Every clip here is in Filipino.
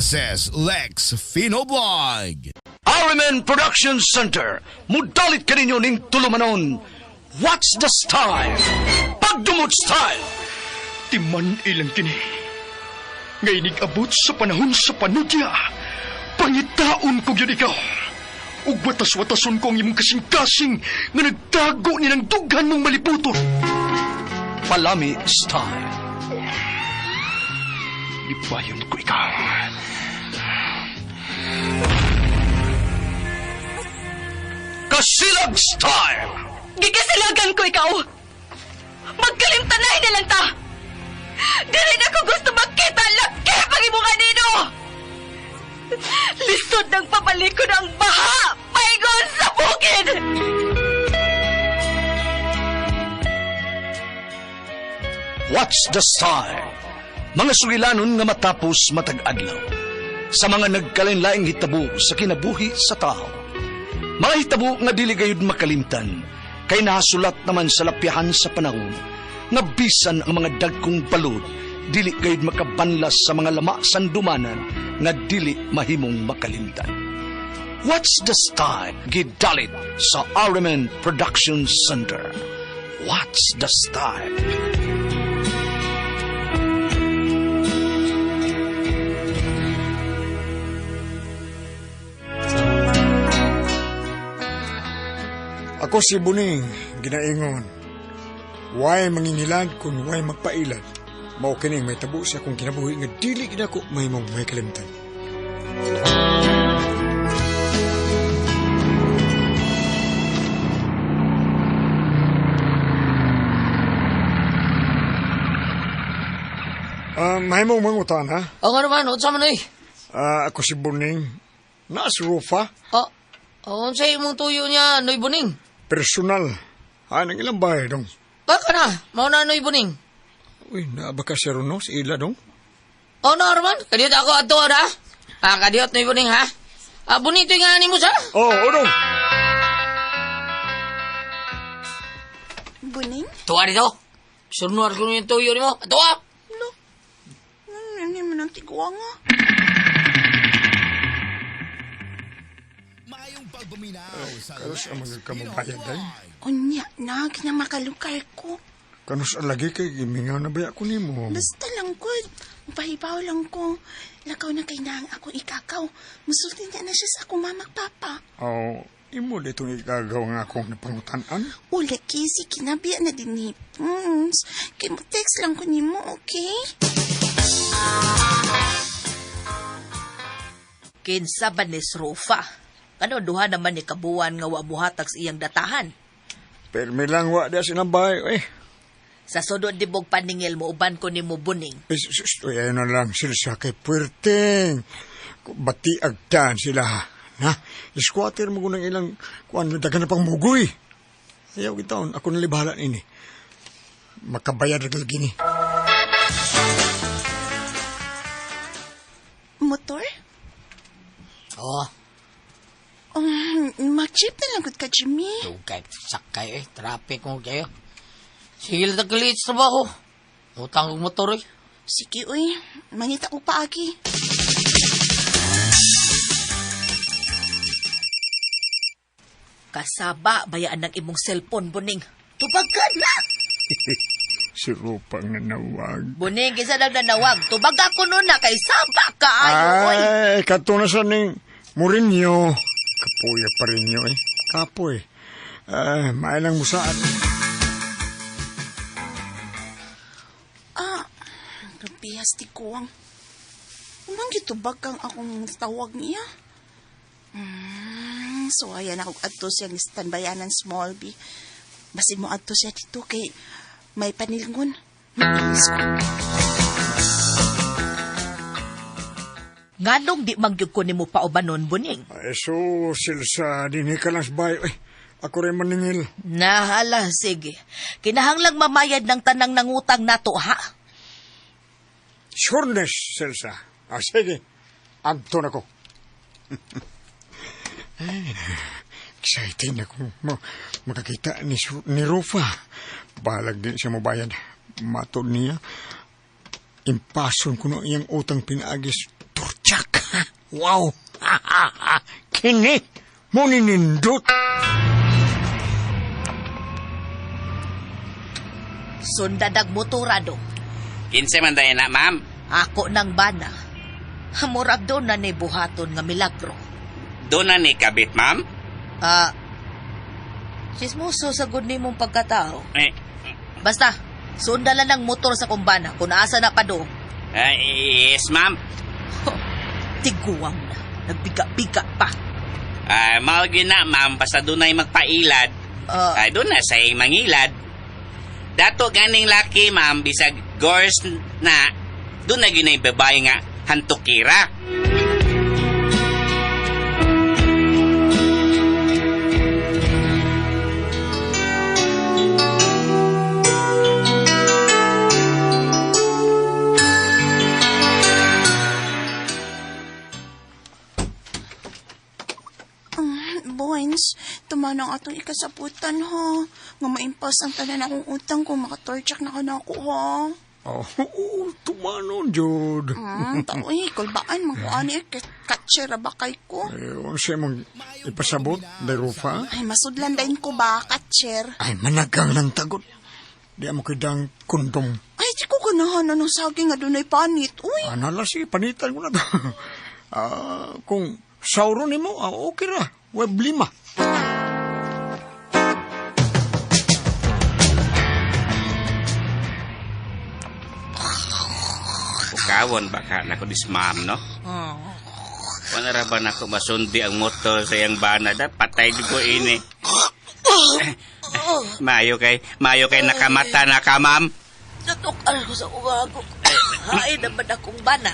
This is Lex Finoblog. Arimen Production Center. Mudalit ka ninyo ning tulumanon. What's the style? Pagdumot style. Timan ilang kini. Ngay abot sa panahon sa panudya. Pangitaon ko yun ikaw. Ug watas-watason ko ang imong kasing-kasing nga nagtago ni ng dughan mong malibuton. Palami style. Ibayon ko ikaw. Kasilag style. Gigasilagan ko ikaw! Magkalimtanay na lang ta! Dili na ko gusto makita ang laki pag imong anino! Lisod ng papalikod ang baha! Paigon sa bukid! What's the style? Mga sugilanon nga matapos matag-adlaw. Sa mga nagkalain-laing hitabo sa kinabuhi sa tao. Mga hitabo nga dili gayud makalimtan, kay nasulat naman sa lapyahan sa panahon, nga bisan ang mga dagkong balod, dili gayud makabanlas sa mga lama sandumanan, nga dili mahimong makalimtan. What's the style? Gidalit sa Arimen Production Center. What's the style? Ako si Buning, ginaingon. Way mangingilad kung way magpailad. Mao kining may tabo siya kung kinabuhi nga dili gid ako may mong may kalimtan. May mong mangutan, ha? O nga naman, o sa man eh. Ako si Buning. Naas rufa. O sa'yo mong tuyo niya, Noy Buning. Personal. Nang ilang bahay dong. Baka na, mauna Noy Buning. Uy, naabaka siya ron, no? Si Ila dong. O na naman, kadiyot ako ato, ha? Kadiyot Noy Buning, ha? Bonito yung ani mo, sa? Oo, dong. Buning? Tuwa dito. Sunuar ko yung tuyo ni mo. Tuwa! Ano mo ng tigwa nga? Mayong pagbuminaw sa Karos ang mga kamabayan day. Unya na, kinamakalukay ko. Kanos alagi kay gimingaw na baya ko nimo. Basta lang ko. Pahibaw lang ko. Lakaw na kay nang ako ikakaw. Musulti niya na siya sa akong mamag-papa. Imo dito igagaw nga akong napangutan-an. Ula, Casey, kinabiya na din ni Kay mo text lang ko nimo, okay? Kinsa ba ni Rufa? Ano duha naman ni kabuan nga wabuhatag sa iyang datahan? Permi lang wa da sinabay. Sa sudod dibog paningil mo uban ko nimo Buning. Ayun na lang sila sa kay puwerteng. Bati agdan sila. Na, squatter mo ko ng ilang kuan dagan na pang mugoy. Ayaw gitaon, ako nalibahala ini. Makabayad na lagi ni. Motor? Oo. Mag-jeep na lang gud ka, Jimmy. Tugay, sakay eh. Traffic mo kayo. Sige lang tagkalit sa trabaho. Utang kong motor eh. Sige, uy. Mangita ko paagi. Kasaba bayaan ng imong cellphone Buning. Tubagan na! Si Rupang nanawag. Buning, isa lang nanawag. Tubaga ko nun na kay saba ka. Oy. Ay, katunasan ni Mourinho. Kapuya pa rin nyo eh. Kapoy. Mailang musaan. Rabihas ti kuwang. Umang gitubag kang akong tawag niya. So, ayan ako adto siya ni standbayanan small B. Basin mo adto siya dito kay may panilngon. Mainis ko. Nganong di magyug ko nimo paubanon Buning? So, sila sa dinhi ka lang sa bayo. Ako rin maningil. Nahala, sige. Kinahanglang mamayad ng tanang nangutang nato, ha? Sureness, Selsa. Sige. Adto na ko. Excited na ko makakita ni Rufa. Balag din siya mabayad. Matod niya. Impason ko na iyang utang pinaagis. Turtsak. Wow! Kini! Mo ninindot! Sundadag motorado. Kinsa man dayon na, ma'am? Ako ng bana. Murag doon na ni buhaton nga milagro. Doon na ni kabit, ma'am? Chismoso sa good ni mong pagkatao. Eh, Basta, sundalan ng motor sa kumbana kung asa na pa doon. yes, ma'am. Tiguang na. Nagbiga-biga pa. Mao gyud na, ma'am, basta doon na magpailad. Doon na sa mangilad. Dato ganing laki, ma'am, bisag gors na, doon na gyud na babae nga hantukira. Boins, tumanang atong ikasaputan, ha? Nga maimpas ang tanan akong utang kung makatorchak na ka na ako, ha? Tumanon, Jod. Taoy, kulbaan, magkuani, katsera ba kay ko? Ano siya mong ipasabot, Rufa? Ay, masudlan dahin ko ba, katser? Ay, managang ng tagot. Di mo kidang kondom. Ay, di ko ganahan na ng saging nga dunay panit, uy. Anala si panitan ko na to. Kung sauro ni mo, okay ra. Web 5. Ukawon baka nako dis ma'am, no? Wala ra ba nako masundi ang motor sa iyang bana? Patay di ko ini. Mayo kay nakamata na ka, ma'am. Natukal ko sa uwago. Hain naman akong bana.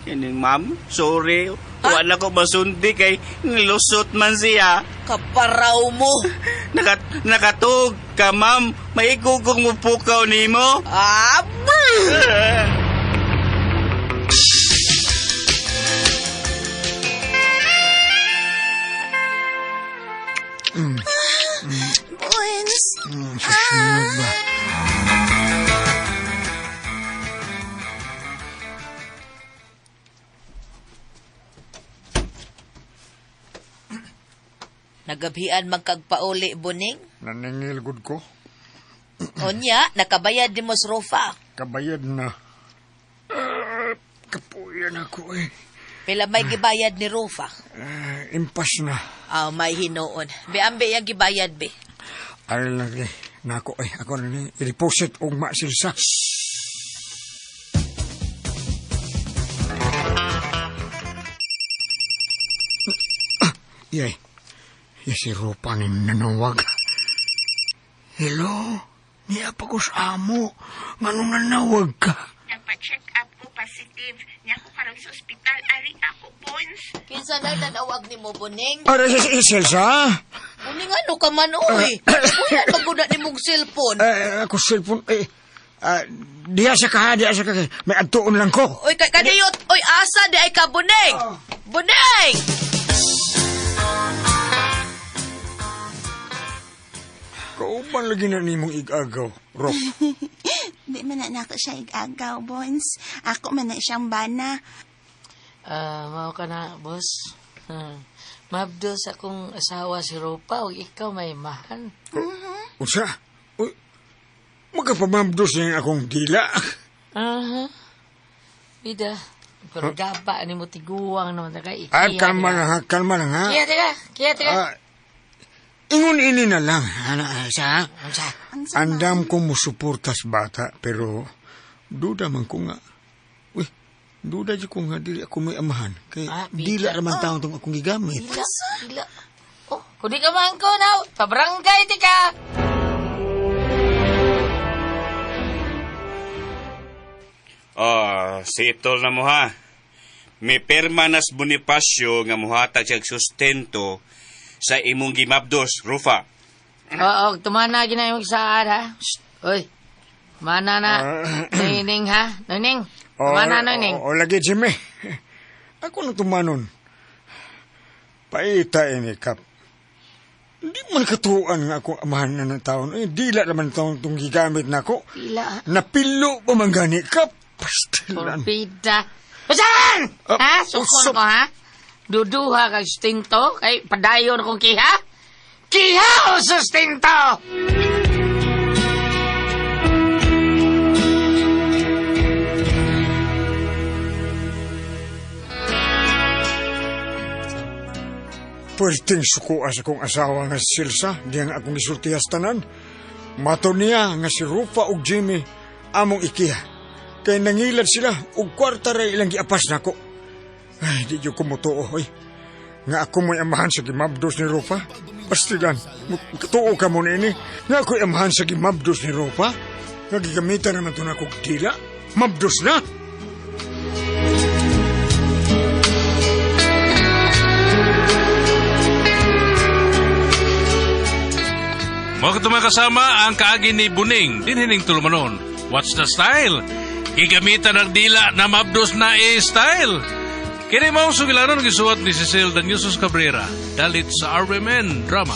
Kining ma'am, sorry. Wala ko masundi kay nilusot man siya. Kaparaw mo. Nakatug ka, ma'am. May igugong mo pukaw nimo. Aba! Boins. Susunod ba? Nagabian magkagpauli, Buning. Naningilgod ko. Onya, nakabayad di mo sa Rufa. Kabayad na. Kapuyan ako eh. Pila may gibayad ni Rufa. Impas na. May hinoon. Ambe yung gibayad, be. Ano lang eh. Nako eh. Ako na ni. I-deposit og masilsa. Yay. Yes, si Rupa ni nanawag. Hello? Niya pa ko sa amo. Nganong nanawag ka? Nagpa-check up ko positive. Niya ko karang sa ospital. Ari ako, Boins. Kinsa na nanawag ni mo, Buning? Ara, Selsa? Buning ano ka man, uy. Kuya, maguna ni mong cellphone. Ako cellphone. Diya sa ka. May adtuon lang ko. Uy, kadiyot. Uy, asa di ay ka, Buning? Buning! Kauban lagi na ni mong igagaw, Rob. Di man na ako siya igagaw, Boins. Ako man na siyang bana. Mao ka na, boss. Mabdo sa akong asawa si Rupa, o ikaw may mahal. Unsa? Uy, magkapamamdos niya akong dila. Bida, pero gaba ni mo tiguang naman na kay Kalma lang ha. Kaya teka. Ingon ini na lang, sa Unsa? andam ko mo suportas bata, pero duda man ko nga. Uy, duda di ko nga dili ako may amahan. Kay dila naman taon tong akong gigamit. Dila. Oh, kung di ka man ko na, pabarangay tika. Sitol na mo ha. May permanas Bonifacio nga muhatag siyang sustento sa imong gimabdos, Rufa. Oo, tumana gina yung saan ha. Uy, mana na. Nining ha? Nining? Tumana na, Nining. O lagi, Jimmy. Ako na tumanon. Paita ini, Kap. Hindi man katuan nga ako amahan na ng taon. Dila naman taon itong gigamit na ako. Dila. Napilo pa man gani, Kap. Pastilan. Porpida. Usan! Ha? usap. Sukon ko, ha? Duduha kag sustento, kay padayon kong kiha? Kiha o sustento! Pwedeng sukuan sa kong asawa nga si Silsa, diyan akong isultihas tanan. Mato niya nga si Rufa ug Jimmy, among ikiha. Kay nangilad sila, ug kwarta rin ilang giapas nako. Ay, di yung kumutuo, oy. Nga ako mo'y amahan sa gimabdos ni Rufa. Pastilan, katuo ka mo na ini. Nga ako'y amahan sa gimabdos ni Rufa. Nga gigamitan naman ito na akong tila. Mabdos na! Mga katumang kasama ang kaagi ni Buning, dinhining tulumanon. What's the style? Gigamitan ng dila na mabdos na style. Kini maong sugilanon gisuwat ni Cecil Daniusos Cabrera, dalit sa RMN Drama.